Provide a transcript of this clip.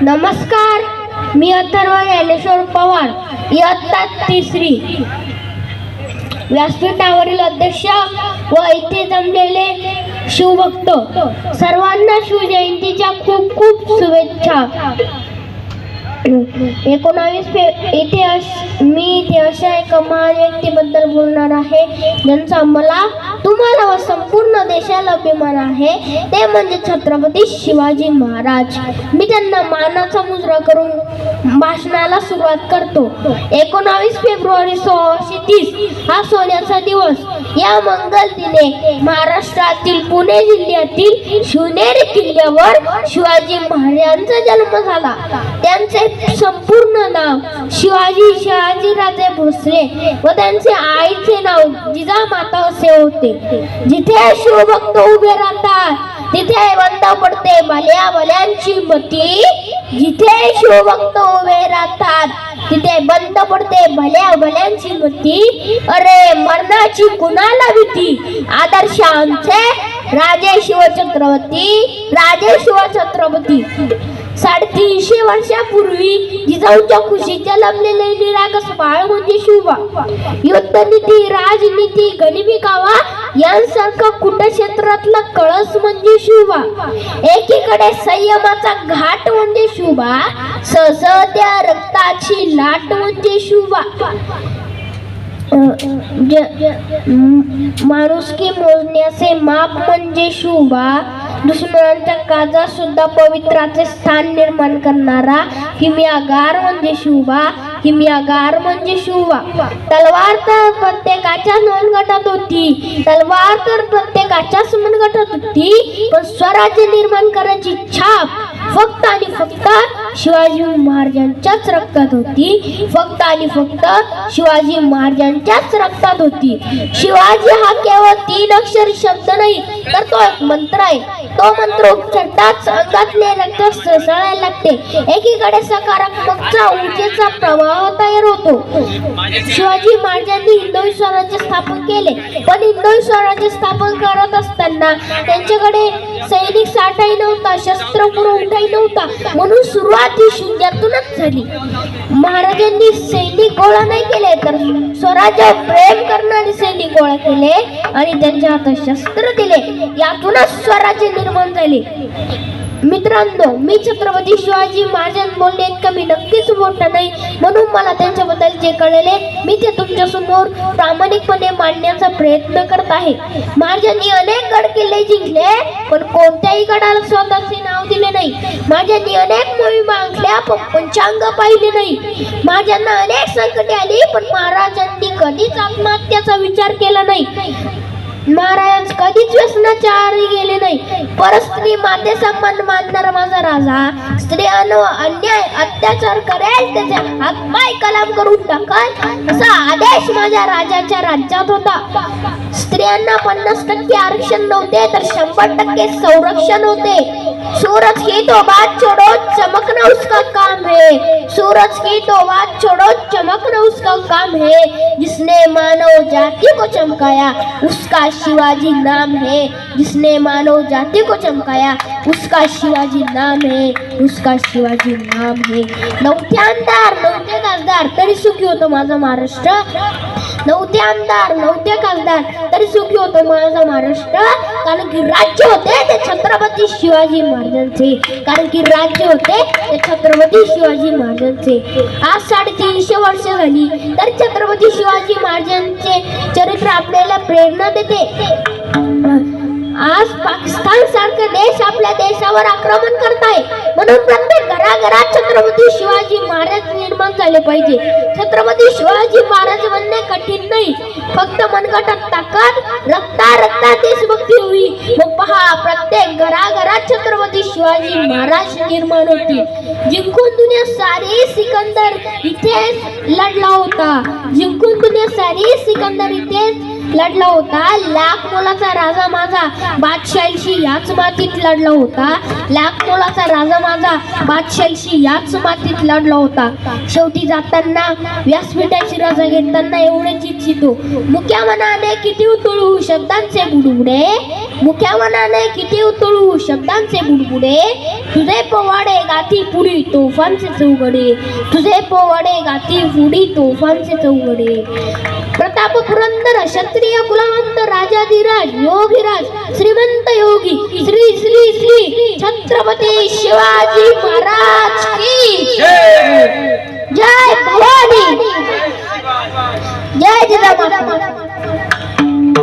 नमस्कार, मी अथर्व ज्ञानेश्वर पवार, इयत्ता तिसरी. व्यासपीठावरील अध्यक्ष व इथे जमलेले शिवभक्त सर्वांना शिवजयंतीच्या खूप खूप शुभेच्छा. 19 मी इथे अशा एका महान व्यक्तीबद्दल बोलणार आहे ज्यांचा मला, तुम्हाला व संपूर्ण देशाला अभिमान आहे. ते म्हणजे छत्रपती शिवाजी महाराज. मी त्यांना मानाचा मुजरा करून भाषणाला सुरुवात करतो. 19 फेब्रुवारी 1630 हा सोन्याचा दिवस. या मंगल दिने महाराष्ट्रातील पुणे जिल्ह्यातील शिवनेरी किल्ल्यावर शिवाजी महाराजांचा जन्म झाला. त्यांचे संपूर्ण नाव शहाजीराजे भोसले व त्यांचे आईचे नाव जिजामाता असे होते. जिथे शिवभक्त उभे राहतात तिथे बंद पडते भल्या भल्यांची मती. जिथे शिवभक्त उभे राहतात तिथे बंद पडते भल्या भल्यांची मती. अरे मरणाची कुणाला भीती, आदर्श आमचे राजे शिवछत्रपती. 350 वर्षापूर्वी जिजाऊच्या खुशीत जन्मलेले निरागस बाळ म्हणजे शिवबा. युद्धनीती, राजनीती, गरिबी कावा यांसारखं कुटक्षेत्रातला कळस म्हणजे शिवबा. एकीकडे संयमाचा घाट म्हणजे शिवबा, ससत्या रक्ताची लाट म्हणजे शिवबा. माणुसकी मोजण्याचे माप म्हणजे शिवबा. दुश्मनांच्या काळजात सुद्धा पवित्राचे स्थान निर्माण करणारा हिम्यागार म्हणजे शिवबा. तलवार तर प्रत्येकाच्या मनगटात होती, पण स्वराज्य निर्माण करायची छाप फक्त आणि फक्त शिवाजी महाराजांच्याच रक्तात होती. शिवाजी हा केवळ 3 अक्षरी शब्द नाही, तर तो एक मंत्र आहे. तो मंत्र उच्चारताच अंगातले रक्त सळसळायला लागते. एकीकडे सकारात्मकचा ऊर्जेचा प्रवाह तयार होतो. शिवाजी महाराजांनी हिंदवी स्वराज्य स्थापन केले, पण हिंदवी स्वराज्य स्थापन करत असताना त्यांच्याकडे सैनिक साठाही नव्हता, शस्त्र पुरवठाही नव्हता. म्हणून सुरुवात ही शून्यातूनच झाली. महाराजांनी सैनिक गोळा नाही केले, तर स्वराज्यावर प्रेम करणारे सैनिक गोळा केले आणि त्यांच्या हातात शस्त्र दिले. यातूनच स्वराज्य निर्माण झाले. मित्रांनो, मी छत्रपती शिवाजी महाराजांबद्दल बोलणे इतकं मी नक्कीच मोठं नाही, म्हणून मला त्यांच्याबद्दल जे कळले मी ते तुमच्या समोर प्रामाणिकपणे मांडण्याचा प्रयत्न करत आहे. महाराजांनी अनेक गड किल्ले जिंकले, पण कोणत्याही गडाला स्वतःचे नाव दिले नाही. महाराजांनी अनेक मोहिमा आखल्या, पण पंचांग पाहिले नाही. महाराजांना अनेक संकटे आली, पण महाराजांनी कधीच आत्महत्येचा विचार केला नाही. महाराज कधीच व्यसनाच्या आहारी गेले नाही. परस्त्री माते सन्मान मानणारा माझा राजा स्त्रियांवर अन्याय अत्याचार करेल, त्याचे हातपाय कलाम करून टाकाल असा आदेश माझ्या राजाच्या राज्यात होता. स्त्रियांना 50% आरक्षण नव्हते, तर 100% संरक्षण होते. सूरज की तो बात छोड़ो, चमकना उसका काम है. सूरज की तो बात छोड़ो, चमकना उसका काम है. जिसने मानव जाति को चमकाया उसका शिवाजी नाम है. जिसने मानव जाति को चमकाया उसका शिवाजी नाम है. नव्हते आमदार, नव्हते खासदार, तरी सुखी होतो माझा महाराष्ट्र. नव्हते आमदार, नव्हते खासदार, तरी सुखी होतो माझा महाराष्ट्र. कारण की राज्य होते ते छत्रपती शिवाजी महाराजांचे. आज 350 वर्ष झाली, तर छत्रपती शिवाजी महाराजांचे चरित्र आपल्याला प्रेरणा देते. आज पाकिस्तान सारखे देश आपल्या देशावर आक्रमण करत आहे, म्हणून प्रत्येक घराघरात छत्रपती शिवाजी महाराज निर्माण झाले पाहिजे. छत्रपती शिवाजी महाराज बनणे कठीण नाही, फक्त मनगटात ताकद, रक्ता देशभक्ती हवी. मग पहा, प्रत्येक घराघरात छत्रपती शिवाजी महाराज निर्माण होते. जिंकून दुनिया सारी सिकंदर इथेच लढला होता. लढला होता. लाख मोलाचा राजा माझा बादशाहीशी याच मातीत लढला होता. लाख मोलाचा राजा माझा बादशाहीशी याच मातीत लढला होता. शेवटी जाताना व्यासपीठाची रजा घेताना एवढेच इच्छितो, मुक्या मनाने किती उतळू शब्दांचे बुडबुडे, मुक्या मनाने किती उतळू शब्दांचे बुडबुडे, तुझे पोवाडे गाती पुढी तोफांचे चौघडे, तुझे पोवाडे गाती पुढी तोफांचे चौघडे. प्रताप पुरंदर क्षत्रिय कुलवंत राजाधिराज योगीराज श्रीमंत योगी श्री श्री श्री छत्रपती शिवाजी महाराज की जय भवानी, जय जिजाऊ.